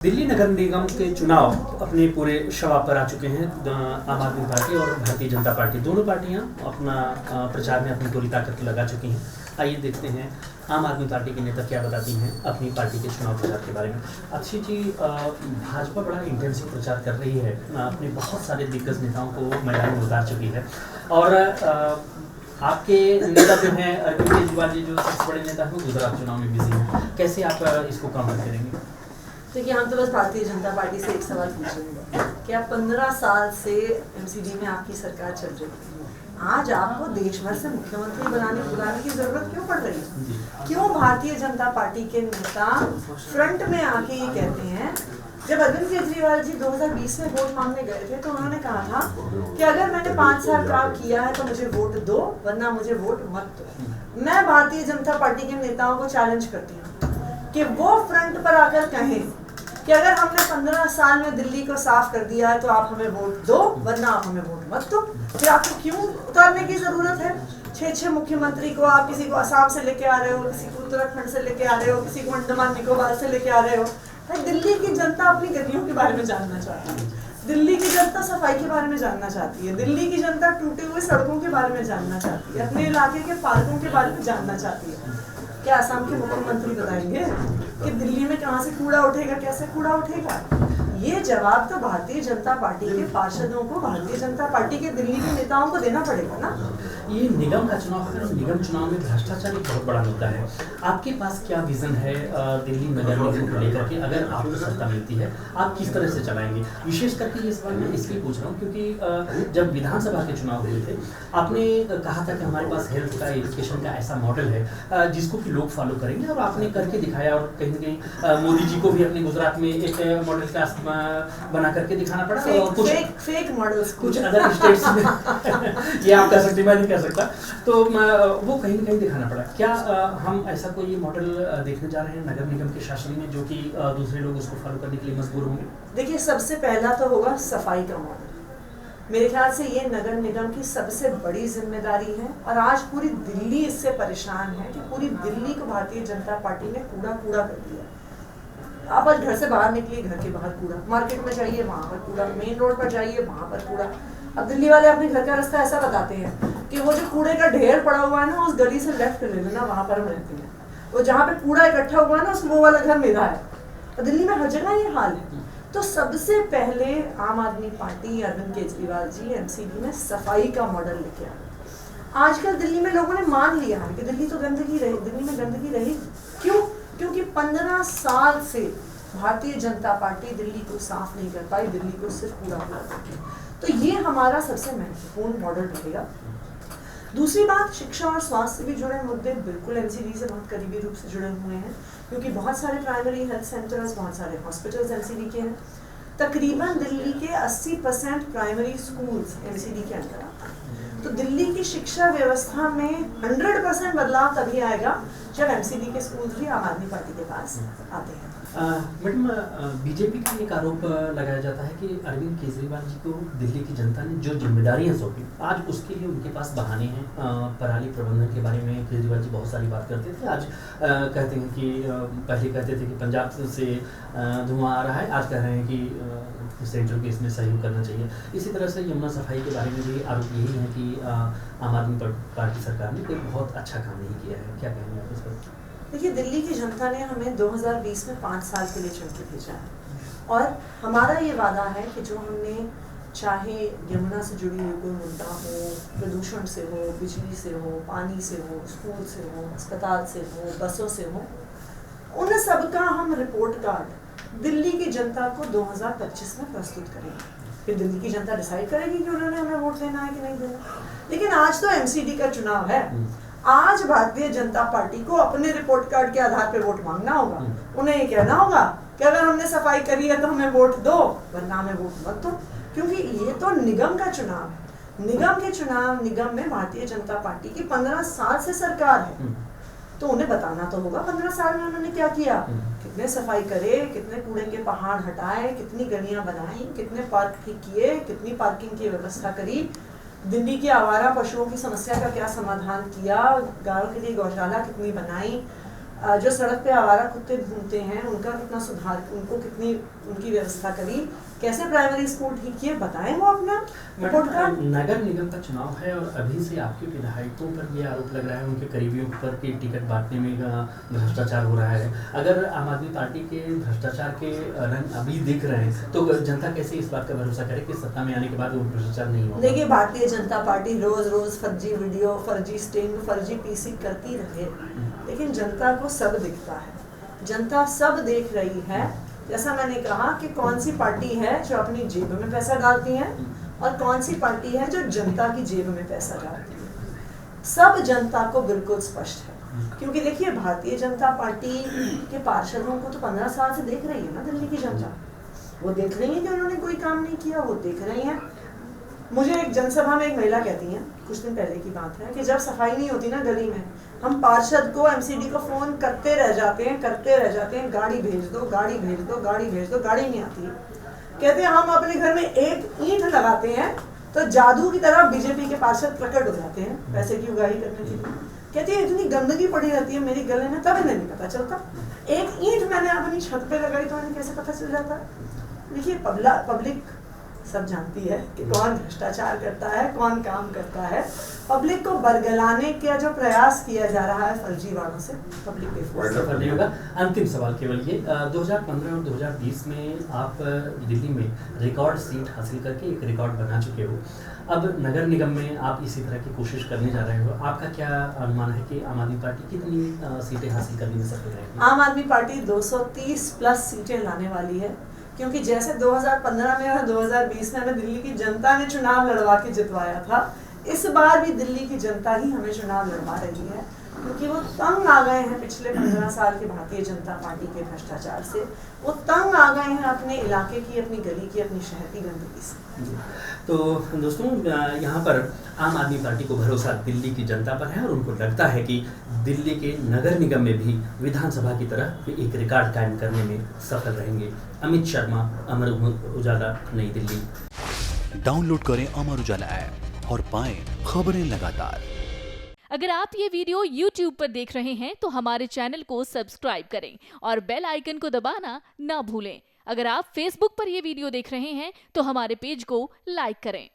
दिल्ली नगर निगम के चुनाव अपने पूरे शवाब पर आ चुके हैं। आम आदमी पार्टी और भारतीय जनता पार्टी दोनों पार्टियां अपना प्रचार में अपनी पूरी ताकत लगा चुकी हैं। आइए देखते हैं आम आदमी पार्टी के नेता क्या बताती हैं अपनी पार्टी के चुनाव प्रचार के बारे में। अक्षय जी, भाजपा बड़ा इंटेंसिव प्रचार कर रही है, अपने बहुत सारे दिग्गज नेताओं को मैदान में उतार चुकी है और आपके नेता जो हैं अरविंद केजरीवाल जी, जो सबसे बड़े नेता हैं, वो गुजरात चुनाव में बिजी हैं। कैसे आप इसको काउंटर करेंगे? देखिए, हम तो बस भारतीय जनता पार्टी से एक सवाल पूछेंगे कि आप 15 साल से एमसीडी में आपकी सरकार चल रही है, आज आपको देश भर से मुख्यमंत्री बुलाने की जरूरत क्यों पड़ रही है? क्यों भारतीय जनता पार्टी के नेता फ्रंट में आके ये कहते हैं? जब अरविंद केजरीवाल जी 2020 में वोट मांगने गए थे तो उन्होंने कहा था कि अगर मैंने 5 साल काम किया है तो मुझे वोट दो, वरना मुझे वोट मत दो। मैं भारतीय जनता पार्टी के नेताओं को चैलेंज करती हूँ कि वो फ्रंट पर आकर कहें कि अगर हमने 15 साल में दिल्ली को साफ कर दिया है तो आप हमें वोट दो, वरना आप हमें वोट मत दो। फिर आपको क्यों उतारने की जरूरत है? 6 मुख्यमंत्री को आप किसी को असम से लेके आ रहे हो, किसी को उत्तराखंड से लेके आ रहे हो, किसी को अंडमान निकोबार से लेके आ रहे हो। दिल्ली की जनता अपनी गलियों के बारे में जानना चाहती है, दिल्ली की जनता सफाई के बारे में जानना चाहती है, दिल्ली की जनता टूटे हुए सड़कों के बारे में जानना चाहती है, अपने इलाके के पार्कों के बारे में जानना चाहती है। क्या असम के मुख्यमंत्री बताएंगे कि दिल्ली में कहाँ से कूड़ा उठेगा, कैसे कूड़ा उठेगा? ये जवाब तो भारतीय जनता पार्टी के पार्षदों को, भारतीय जनता पार्टी के दिल्ली के नेताओं को देना पड़ेगा ना। ये निगम का चुनाव है, निगम चुनाव में भ्रष्टाचार एक बहुत बड़ा मुद्दा है। आपके पास क्या विजन है दिल्ली नगर निगम को लेकर के? अगर आपको सत्ता मिलती है, आप किस तरह से चलाएंगे? विशेष करके ये सवाल मैं इसलिए पूछ रहा हूँ क्योंकि जब विधानसभा के चुनाव हुए थे, आपने कहा था कि हमारे पास हेल्थ का, एजुकेशन का ऐसा मॉडल है जिसको कि लोग फॉलो करेंगे, और आपने करके दिखाया। और कहीं न कहीं मोदी जी को भी अपने गुजरात में एक मॉडल का बना करके दिखाना पड़ा। और कुछ फेक मॉडल्स कुछ अदर स्टेट्स में ये आप कह सकते, मैं नहीं कह सकता, तो वो कहीं न कहीं दिखाना पड़ा। क्या हम ऐसा कोई मॉडल देखने जा रहे हैं नगर निगम के शासन में, जो कि दूसरे लोग उसको फॉलो करने के लिए मजबूर होंगे? देखिए, सबसे पहला तो होगा सफाई का मॉडल। मेरे ख्याल से ये नगर निगम की सबसे बड़ी जिम्मेदारी है, और आज पूरी दिल्ली इससे परेशान है कि पूरी दिल्ली को भारतीय जनता पार्टी ने कूड़ा कर दिया। आप आज घर से बाहर निकलिए, घर के बाहर कूड़ा, मार्केट में जाइए वहाँ पर कूड़ा, मेन रोड पर जाइए वहाँ पर कूड़ा। अब दिल्ली वाले अपने घर का रास्ता ऐसा बताते हैं कि वो जो कूड़े का ढेर पड़ा हुआ है ना, उस गली से लेफ्ट ले लेना, वहाँ पर हम रहते हैं। वो जहाँ पे कूड़ा इकट्ठा हुआ है ना, वो वाला घर मेरा है। और दिल्ली में हर जगह ये हाल है। तो सबसे पहले आम आदमी पार्टी, अरविंद केजरीवाल जी एमसीडी में सफाई का मॉडल लेके आए। आजकल दिल्ली में लोगों ने मान लिया है कि दिल्ली तो गंदगी रही, दिल्ली में गंदगी रही। क्यों? क्योंकि 15 साल से भारतीय जनता पार्टी दिल्ली को साफ नहीं कर पाई, दिल्ली को सिर्फ कूड़ा करती। तो ये हमारा सबसे महत्वपूर्ण मॉडल रहेगा। दूसरी बात, शिक्षा और स्वास्थ्य से भी जुड़े मुद्दे बिल्कुल एमसीडी से बहुत करीबी रूप से जुड़े हुए हैं, क्योंकि बहुत सारे प्राइमरी हेल्थ सेंटर्स, बहुत सारे हॉस्पिटल्स एमसीडी के हैं। तकरीबन दिल्ली के 80% प्राइमरी स्कूल्स एमसीडी के अंदर आते हैं। तो दिल्ली की शिक्षा व्यवस्था में 100% बदलाव तभी आएगा जब एमसीडी के स्कूल्स भी आम आदमी पार्टी के पास आते हैं। मैडम, बीजेपी का एक आरोप लगाया जाता है कि अरविंद केजरीवाल जी को दिल्ली की जनता ने जो जिम्मेदारियां सौंपी, आज उसके लिए उनके पास बहाने हैं। पराली प्रबंधन के बारे में केजरीवाल जी बहुत सारी बात करते थे, आज कहते हैं कि पहले कहते थे कि पंजाब से धुआं आ रहा है, आज कह रहे हैं कि सेंट्रल के इसमें सहयोग करना चाहिए। इसी तरह से यमुना सफाई के बारे में भी आरोप यही है कि आम आदमी पार्टी सरकार ने कोई बहुत अच्छा काम नहीं किया है। क्या कहेंगे आप इस पर? देखिए, दिल्ली की जनता ने हमें 2020 में 5 साल के लिए चुन के भेजा है, और हमारा ये वादा है कि जो हमने, चाहे यमुना से जुड़ी हुई कोई मुद्दा हो, प्रदूषण से हो, बिजली से हो, पानी से हो, स्कूल से हो, अस्पताल से हो, बसों से हो, उन सब का हम रिपोर्ट कार्ड दिल्ली की जनता को 2025 में प्रस्तुत करेंगे। फिर दिल्ली की जनता डिसाइड करेगी कि उन्होंने हमें वोट देना है कि नहीं देना। लेकिन आज तो एमसीडी का चुनाव है, आज भारतीय जनता पार्टी को अपने रिपोर्ट कार्ड के आधार पर वोट मांगना होगा। उन्हें ये कहना होगा कि अगर हमने सफाई करी है तो हमें वोट दो, वरना हमें वोट मत दो। क्योंकि ये तो निगम का चुनाव है, निगम के चुनाव, निगम में भारतीय जनता पार्टी की 15 साल से सरकार है, तो उन्हें बताना तो होगा 15 साल में उन्होंने क्या किया, कितने सफाई करे, कितने कूड़े के पहाड़ हटाए, कितनी गलियां बनाई, कितने पार्क ठीक किए, कितनी पार्किंग की व्यवस्था करी, दिल्ली के आवारा पशुओं की समस्या का क्या समाधान किया, गायों के लिए गौशाला कितनी बनाई, जो सड़क पे आवारा कुत्ते घूमते हैं उनका कितना सुधार, उनको कितनी उनकी व्यवस्था करी, कैसे प्राइमरी स्कूल ठीक किए, बताएं वो अपना रिपोर्ट कार्ड। नगर निगम का चुनाव है और अभी से आपके विधायकों पर ये आरोप लग रहा है, उनके करीबियों पर कि टिकट बांटने में भ्रष्टाचार हो रहा है। अगर आम आदमी पार्टी के भ्रष्टाचार के रंग अभी दिख रहे हैं तो जनता कैसे इस बात का भरोसा करे कि सत्ता में आने के बाद वो भ्रष्टाचार नहीं होगा? देखिए, भारतीय जनता पार्टी रोज रोज फर्जी वीडियो, फर्जी स्टिंग, फर्जी पीसी करती रहे, लेकिन जनता को सब दिखता है, जनता सब देख रही है। जैसा मैंने कहा कि कौन सी पार्टी है जो अपनी जेब में पैसा डालती है और कौन सी पार्टी है जो जनता की जेब में पैसा डालती है, सब जनता को बिल्कुल स्पष्ट है। क्योंकि देखिए, भारतीय जनता पार्टी के पार्षदों को तो 15 साल से देख रही है ना दिल्ली की जनता, वो देख रही है कि उन्होंने कोई काम नहीं किया, वो देख रही है। मुझे एक जनसभा में एक महिला कहती है, कुछ दिन पहले की बात है, कि जब सफाई नहीं होती ना गली में, हम पार्षद को, एमसीडी को फोन करते रह जाते हैं, गाड़ी भेज दो, गाड़ी भेज दो, गाड़ी भेज दो, गाड़ी नहीं आती है। कहते हैं हम अपने घर में एक ईंट लगाते हैं तो जादू की तरह बीजेपी के पार्षद प्रकट हो जाते हैं पैसे की उगाही करने के लिए। कहती है इतनी गंदगी पड़ी रहती है मेरी गले में, तब इन्हें नहीं पता चलता। एक ईंट मैंने अपनी छत पे लगाई तो इन्हें कैसे पता चल जाता? देखिए, पब्लिक सब जानती है कि कौन भ्रष्टाचार करता है, कौन काम करता है। पब्लिक को बरगलाने का जो प्रयास किया जा रहा है फर्जीवाड़ों से, पब्लिक सफल नहीं होगा। अंतिम सवाल केवल ये, 2015 और 2020 में आप दिल्ली में रिकॉर्ड सीट हासिल करके एक रिकॉर्ड बना चुके हो। अब नगर निगम में आप इसी तरह की कोशिश करने जा रहे हो। आपका क्या अनुमान है कि आम आदमी पार्टी कितनी सीटें हासिल करने में सफल रहेगी? आम आदमी पार्टी 230 प्लस सीटें लाने वाली है, क्योंकि जैसे 2015 में और 2020 में हमें दिल्ली की जनता ने चुनाव लड़वा के जितवाया था, इस बार भी दिल्ली की जनता ही हमें चुनाव लड़वा रही है, क्योंकि वो तंग आ गए हैं पिछले 15 साल के भारतीय जनता पार्टी के भ्रष्टाचार से। वो तंग आ गए हैं अपने इलाके की, अपनी गली की, अपनी शहर की गंदगी से। तो दोस्तों, यहाँ पर आम आदमी पार्टी को भरोसा दिल्ली की जनता पर है और उनको लगता है कि दिल्ली के नगर निगम में भी विधानसभा की तरह वे एक रिकॉर्ड कायम करने में सफल रहेंगे। अमित शर्मा, अमर उजाला, नई दिल्ली। डाउनलोड करें अमर उजाला ऐप और पाएं खबरें लगातार। अगर आप ये वीडियो YouTube पर देख रहे हैं तो हमारे चैनल को सब्सक्राइब करें और बेल आइकन को दबाना ना भूलें। अगर आप Facebook पर ये वीडियो देख रहे हैं तो हमारे पेज को लाइक करें।